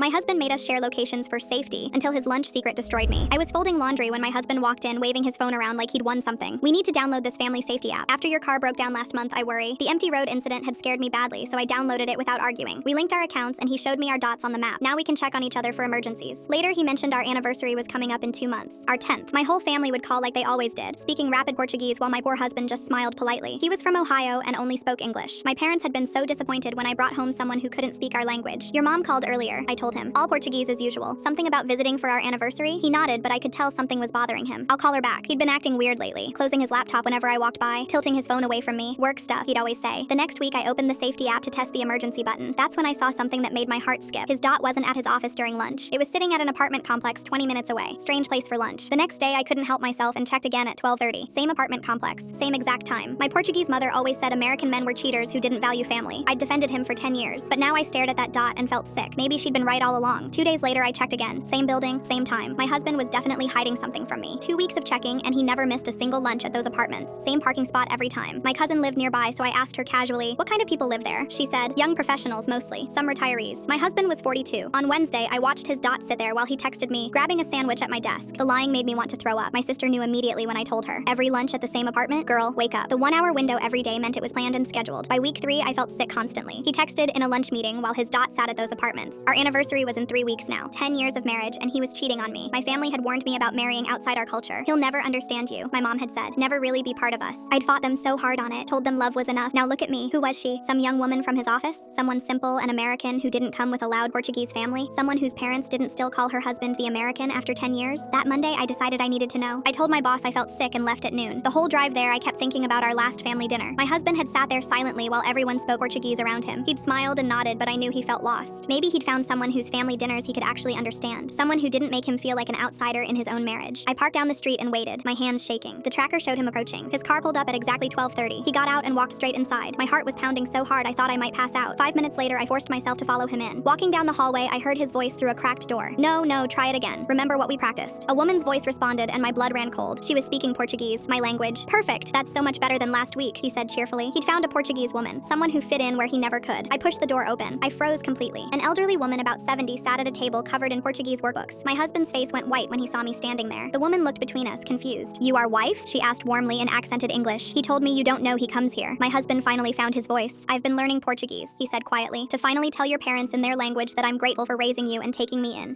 My husband made us share locations for safety until his lunch secret destroyed me. I was folding laundry when my husband walked in waving his phone around like he'd won something. We need to download this family safety app. After your car broke down last month, I worry. The empty road incident had scared me badly, so I downloaded it without arguing. We linked our accounts and he showed me our dots on the map. Now we can check on each other for emergencies. Later, he mentioned our anniversary was coming up in 2 months. Our 10th. My whole family would call like they always did, speaking rapid Portuguese while my poor husband just smiled politely. He was from Ohio and only spoke English. My parents had been so disappointed when I brought home someone who couldn't speak our language. Your mom called earlier, I told him. All Portuguese as usual. Something about visiting for our anniversary? He nodded, but I could tell something was bothering him. I'll call her back. He'd been acting weird lately, closing his laptop whenever I walked by, tilting his phone away from me. Work stuff, he'd always say. The next week, I opened the safety app to test the emergency button. That's when I saw something that made my heart skip. His dot wasn't at his office during lunch. It was sitting at an apartment complex 20 minutes away. Strange place for lunch. The next day, I couldn't help myself and checked again at 12:30. Same apartment complex. Same exact time. My Portuguese mother always said American men were cheaters who didn't value family. I'd defended him for 10 years, but now I stared at that dot and felt sick. Maybe she'd been right all along. 2 days later, I checked again. Same building, same time. My husband was definitely hiding something from me. 2 weeks of checking, and he never missed a single lunch at those apartments. Same parking spot every time. My cousin lived nearby, so I asked her casually, what kind of people live there? She said, young professionals mostly, some retirees. My husband was 42. On Wednesday, I watched his dot sit there while he texted me, grabbing a sandwich at my desk. The lying made me want to throw up. My sister knew immediately when I told her. Every lunch at the same apartment? Girl, wake up. The 1-hour window every day meant it was planned and scheduled. By week 3, I felt sick constantly. He texted in a lunch meeting while his dot sat at those apartments. Our anniversary was in 3 weeks now. 10 years of marriage, and he was cheating on me. My family had warned me about marrying outside our culture. He'll never understand you, my mom had said. Never really be part of us. I'd fought them so hard on it, told them love was enough. Now look at me. Who was she? Some young woman from his office? Someone simple and American who didn't come with a loud Portuguese family? Someone whose parents didn't still call her husband the American after 10 years? That Monday, I decided I needed to know. I told my boss I felt sick and left at noon. The whole drive there, I kept thinking about our last family dinner. My husband had sat there silently while everyone spoke Portuguese around him. He'd smiled and nodded, but I knew he felt lost. Maybe he'd found someone whose family dinners he could actually understand. Someone who didn't make him feel like an outsider in his own marriage. I parked down the street and waited, my hands shaking. The tracker showed him approaching. His car pulled up at exactly 12:30. He got out and walked straight inside. My heart was pounding so hard I thought I might pass out. 5 minutes later, I forced myself to follow him in. Walking down the hallway, I heard his voice through a cracked door. No, try it again. Remember what we practiced. A woman's voice responded and my blood ran cold. She was speaking Portuguese, my language. Perfect. That's so much better than last week, he said cheerfully. He'd found a Portuguese woman, someone who fit in where he never could. I pushed the door open. I froze completely. An elderly woman about 70 sat at a table covered in Portuguese workbooks. My husband's face went white when he saw me standing there. The woman looked between us, confused. You our wife? She asked warmly in accented English. He told me you don't know he comes here. My husband finally found his voice. I've been learning Portuguese, he said quietly, to finally tell your parents in their language that I'm grateful for raising you and taking me in.